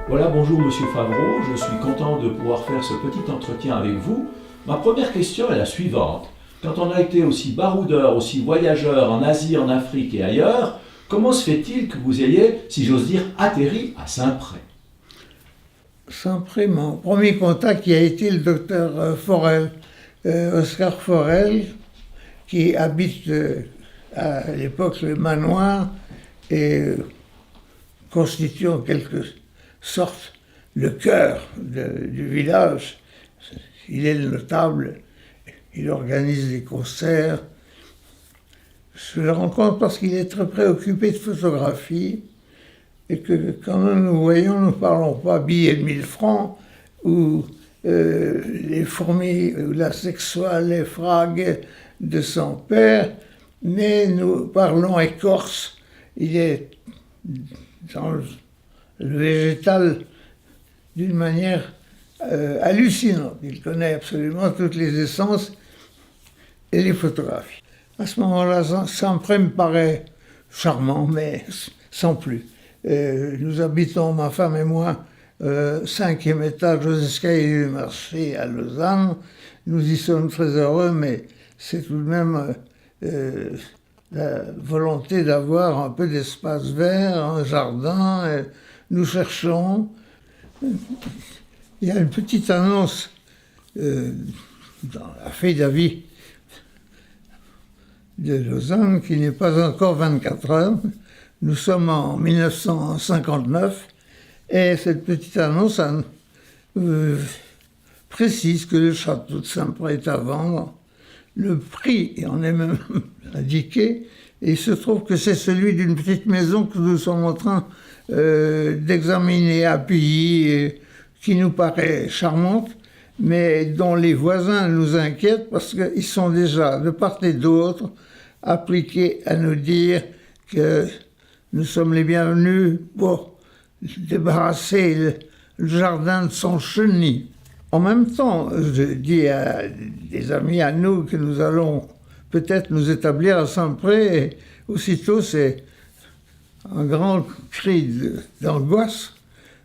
Voilà, bonjour Monsieur Favreau, je suis content de pouvoir faire ce petit entretien avec vous. Ma première question est la suivante. Quand on a été aussi baroudeur, aussi voyageur en Asie, en Afrique et ailleurs, comment se fait-il que vous ayez, si j'ose dire, atterri à Saint-Pré? Saint-Pré, mon premier contact, il a été le docteur Forel, Oscar Forel, qui habite à l'époque le manoir et constitue en quelque sorte le cœur du village. Il est le notable, il organise des concerts. Je le rencontre parce qu'il est très préoccupé de photographie et que quand nous voyons, nous ne parlons pas billets de 1000 francs ou les fourmis, ou la sexuelle, les fragues de son père, mais nous parlons écorce. Il est dans le végétal d'une manière hallucinante. Il connaît absolument toutes les essences et les photographies. À ce moment-là, Saint-Pré me paraît charmant, mais sans plus. Nous habitons, ma femme et moi, 5e étage aux escaliers du marché à Lausanne. Nous y sommes très heureux, mais c'est tout de même la volonté d'avoir un peu d'espace vert, un jardin. Nous cherchons. Il y a une petite annonce dans la feuille d'avis de Lausanne qui n'est pas encore 24 heures. Nous sommes en 1959 et cette petite annonce précise que le château de Saint-Pré est à vendre. Le prix en est même indiqué et il se trouve que c'est celui d'une petite maison que nous sommes en train d'examiner à Pilly et qui nous paraît charmante, mais dont les voisins nous inquiètent parce qu'ils sont déjà, de part et d'autre, appliqués à nous dire que nous sommes les bienvenus pour débarrasser le jardin de son chenil. En même temps, je dis à des amis à nous que nous allons peut-être nous établir à Saint-Pré, et aussitôt c'est un grand cri d'angoisse.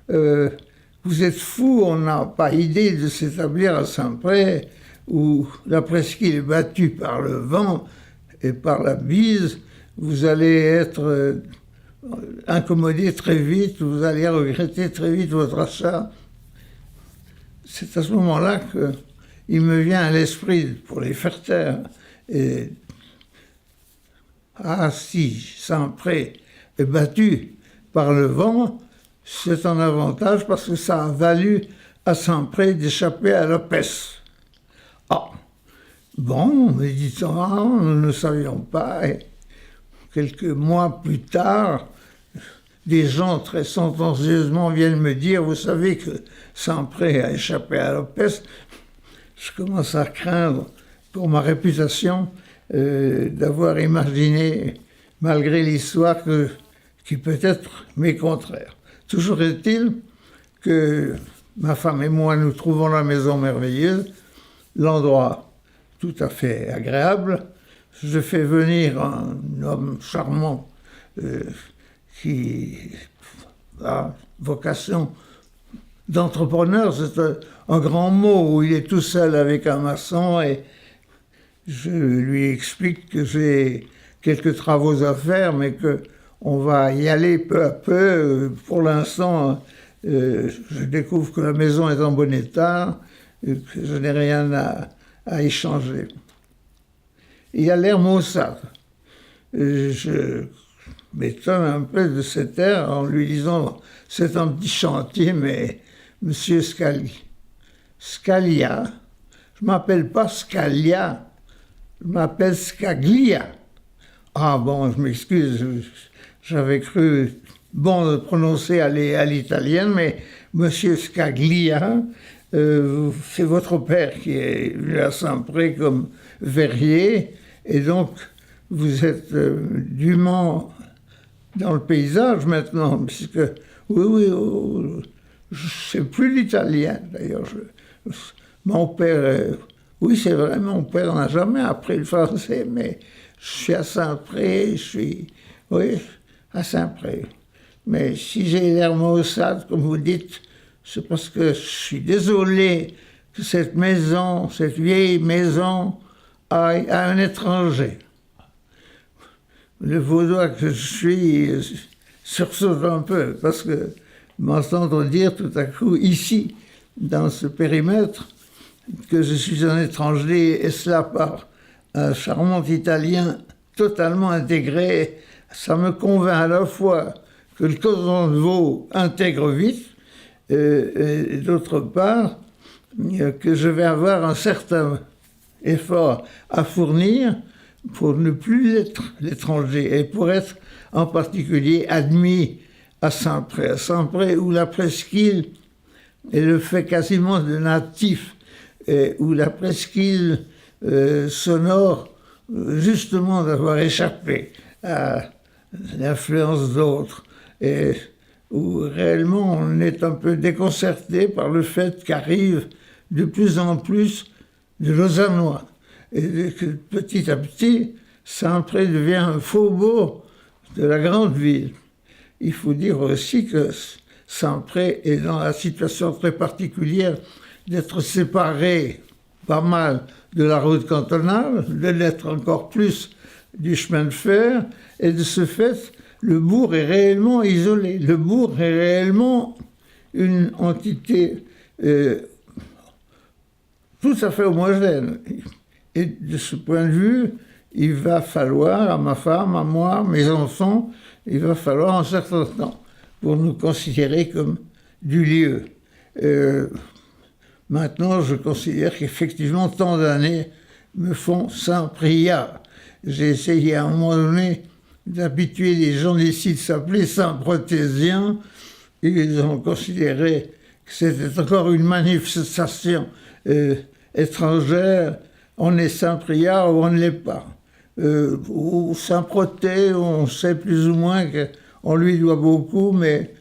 Vous êtes fous, on n'a pas idée de s'établir à Saint-Pré, où la presqu'île est battue par le vent et par la bise. Vous allez être incommodé très vite, vous allez regretter très vite votre achat. C'est à ce moment-là qu'il me vient à l'esprit, pour les faire taire, si Saint-Pré est battu par le vent, c'est un avantage parce que ça a valu à Saint-Pré d'échapper à la peste. Ah, bon, me dit-on, nous ne savions pas. Et quelques mois plus tard, des gens très sentencieusement viennent me dire, vous savez que Saint-Pré a échappé à la peste. Je commence à craindre pour ma réputation d'avoir imaginé, malgré l'histoire, qui peut être mes contraires. Toujours est-il que ma femme et moi, nous trouvons la maison merveilleuse, l'endroit tout à fait agréable. Je fais venir un homme charmant qui a vocation d'entrepreneur. C'est un grand mot où il est tout seul avec un maçon et je lui explique que j'ai quelques travaux à faire, mais qu'on va y aller peu à peu. Pour l'instant, je découvre que la maison est en bon état, et que je n'ai rien à échanger. Il a l'air maussade. Je m'étonne un peu de cet air en lui disant « c'est un petit chantier, mais monsieur Scalia, je ne m'appelle pas Scalia, je m'appelle Scaglia. » Ah bon, je m'excuse, j'avais cru bon de prononcer à l'italienne, mais monsieur Scaglia, c'est votre père qui est venu à Saint-Pré comme verrier, et donc vous êtes dûment dans le paysage maintenant, puisque, oui, je ne sais plus l'italien d'ailleurs. Mon père, oui c'est vrai, mon père n'a jamais appris le français, mais je suis à Saint-Pré, oui, à Saint-Pré. Mais si j'ai l'air maussade, comme vous dites, c'est parce que je suis désolé que cette maison, cette vieille maison, aille à un étranger. Le vaudois que je suis sursaute un peu, parce que m'entendre dire tout à coup, ici, dans ce périmètre, que je suis un étranger, et cela par un charmant Italien totalement intégré, ça me convainc à la fois que le canton de Vaud intègre vite, et d'autre part, que je vais avoir un certain effort à fournir pour ne plus être l'étranger et pour être en particulier admis à Saint-Pré où la presqu'île est le fait quasiment de natif, où la presqu'île s'honore justement d'avoir échappé à l'influence d'autres, et où réellement on est un peu déconcerté par le fait qu'arrive de plus en plus de Lausannois, et que petit à petit, Saint-Pré devient un faubourg de la grande ville. Il faut dire aussi que Saint-Pré est dans la situation très particulière d'être séparé pas mal de la route cantonale, de l'être encore plus du chemin de fer, et de ce fait, le bourg est réellement isolé. Le bourg est réellement une entité tout à fait homogène. Et de ce point de vue, il va falloir, à ma femme, à moi, mes enfants, il va falloir un certain temps pour nous considérer comme du lieu. Maintenant, je considère qu'effectivement, tant d'années me font Saint-Priat. J'ai essayé à un moment donné d'habituer les gens d'ici de s'appeler Saint-Protésiens, et ils ont considéré que c'était encore une manifestation étrangère. On est Saint-Priat ou on ne l'est pas. Ou Saint-Proté, on sait plus ou moins qu'on lui doit beaucoup, mais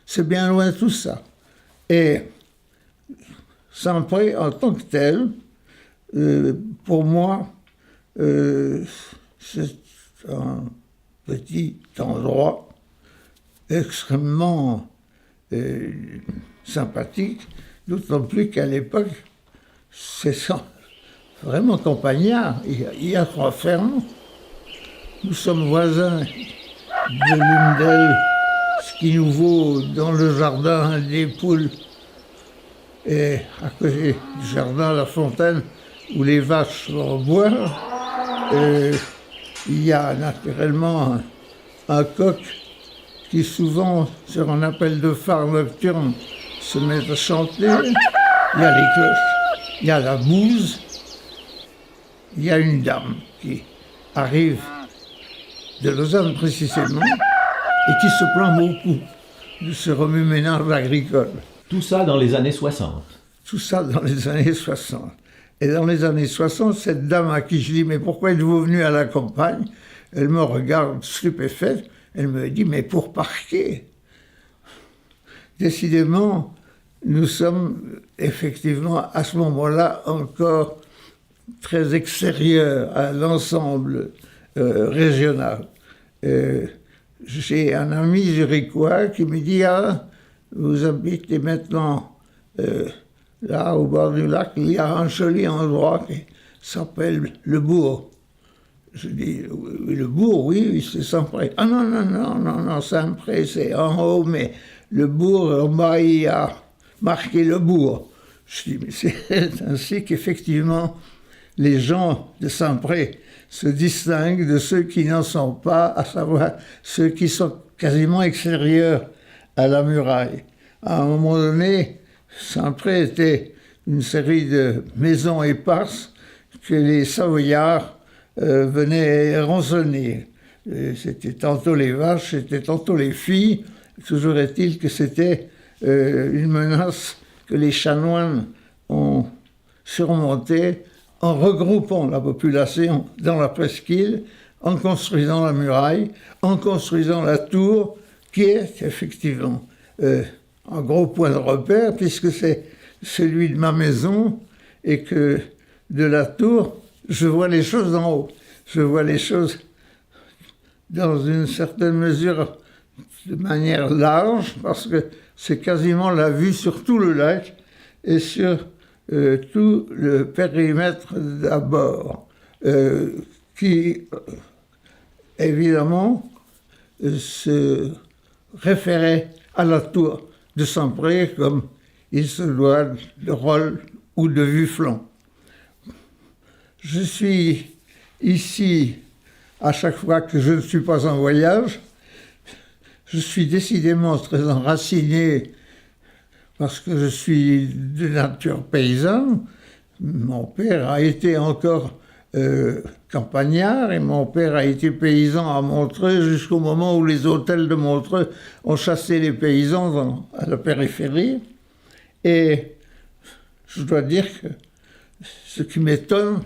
c'est bien loin de tout ça. Et Saint-Pré, en tant que tel, pour moi, c'est un petit endroit extrêmement sympathique, d'autant plus qu'à l'époque, c'est vraiment campagnard. Il y a 3 fermes. Nous sommes voisins de l'une d'elles, ce qui nous vaut dans le jardin des poules, et à côté du jardin, la fontaine, où les vaches vont boire. Il y a naturellement un coq qui souvent, sur un appel de phare nocturne, se met à chanter. Il y a les cloches, il y a la bouse, il y a une dame qui arrive de Lausanne précisément et qui se plaint beaucoup de ce remue-ménage agricole. Tout ça dans les années 60. Tout ça dans les années 60. Et dans les années 60, cette dame à qui je dis « Mais pourquoi êtes-vous venu à la campagne ?» Elle me regarde stupéfaite. Elle me dit « Mais pour parquer ?» Décidément, nous sommes effectivement à ce moment-là encore très extérieurs à l'ensemble régional. J'ai un ami zurichois qui me dit « Ah, vous habitez maintenant là, au bord du lac, il y a un joli endroit qui s'appelle le bourg. » Je dis « Le bourg, oui, c'est Saint-Pré. » « Ah non, non, non, non, non, Saint-Pré, c'est en haut, mais le bourg, en bas, il y a marqué le bourg. » Je dis « Mais c'est ainsi qu'effectivement, les gens de Saint-Pré se distinguent de ceux qui n'en sont pas, à savoir ceux qui sont quasiment extérieurs à la muraille. » À un moment donné, Saint-Pré était une série de maisons éparses que les Savoyards venaient rançonner. C'était tantôt les vaches, c'était tantôt les filles. Toujours est-il que c'était une menace que les chanoines ont surmontée en regroupant la population dans la presqu'île, en construisant la muraille, en construisant la tour, qui est effectivement un gros point de repère, puisque c'est celui de ma maison, et que de la tour, je vois les choses d'en haut. Je vois les choses dans une certaine mesure de manière large, parce que c'est quasiment la vue sur tout le lac et sur tout le périmètre d'abord, qui évidemment se référait à la tour de Saint-Pré comme il se doit de Rolle ou de Vufflon. Je suis ici à chaque fois que je ne suis pas en voyage. Je suis décidément très enraciné parce que je suis de nature paysanne. Mon père a été encore campagnard et mon père a été paysan à Montreux jusqu'au moment où les hôtels de Montreux ont chassé les paysans à la périphérie. Et je dois dire que ce qui m'étonne,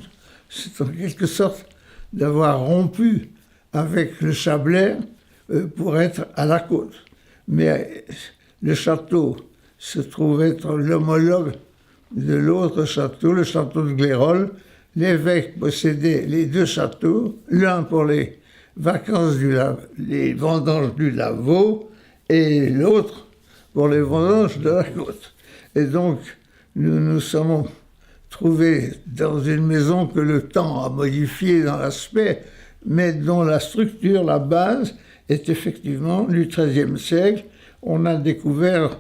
c'est en quelque sorte d'avoir rompu avec le Chablais pour être à la côte. Mais le château se trouve être l'homologue de l'autre château, le château de Glérolles. L'évêque possédait les deux châteaux, l'un pour les vacances les vendanges du Lavaux et l'autre pour les vendanges de la côte. Et donc, nous nous sommes trouvés dans une maison que le temps a modifiée dans l'aspect, mais dont la structure, la base, est effectivement du XIIIe siècle. On a découvert,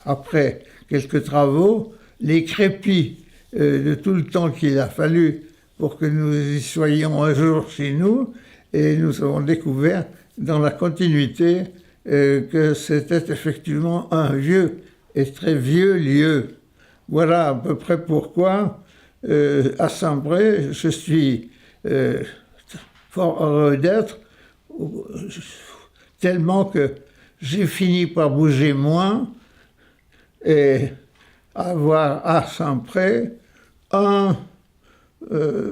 après quelques travaux, les crépis de tout le temps qu'il a fallu pour que nous y soyons un jour chez nous, et nous avons découvert dans la continuité que c'était effectivement un vieux et très vieux lieu. Voilà à peu près pourquoi, à Saint-Pré, je suis fort heureux d'être, tellement que j'ai fini par bouger moins et avoir à Saint-Pré un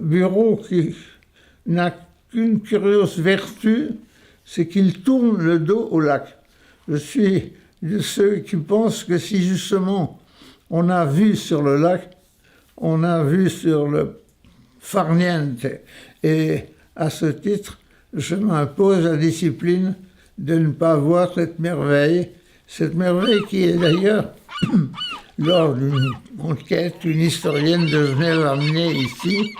bureau qui n'a qu'une curieuse vertu, c'est qu'il tourne le dos au lac. Je suis de ceux qui pensent que si justement on a vu sur le lac, on a vu sur le farniente. Et à ce titre, je m'impose la discipline de ne pas voir cette merveille qui est d'ailleurs, lors d'une enquête, une historienne devenait l'amener ici,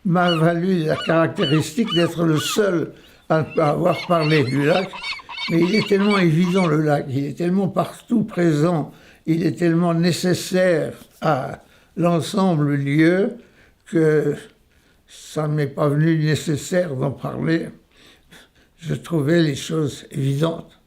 m'a valu la caractéristique d'être le seul à ne pas avoir parlé du lac. Mais il est tellement évident, le lac, il est tellement partout présent, il est tellement nécessaire à l'ensemble du lieu que ça ne m'est pas venu nécessaire d'en parler. Je trouvais les choses évidentes.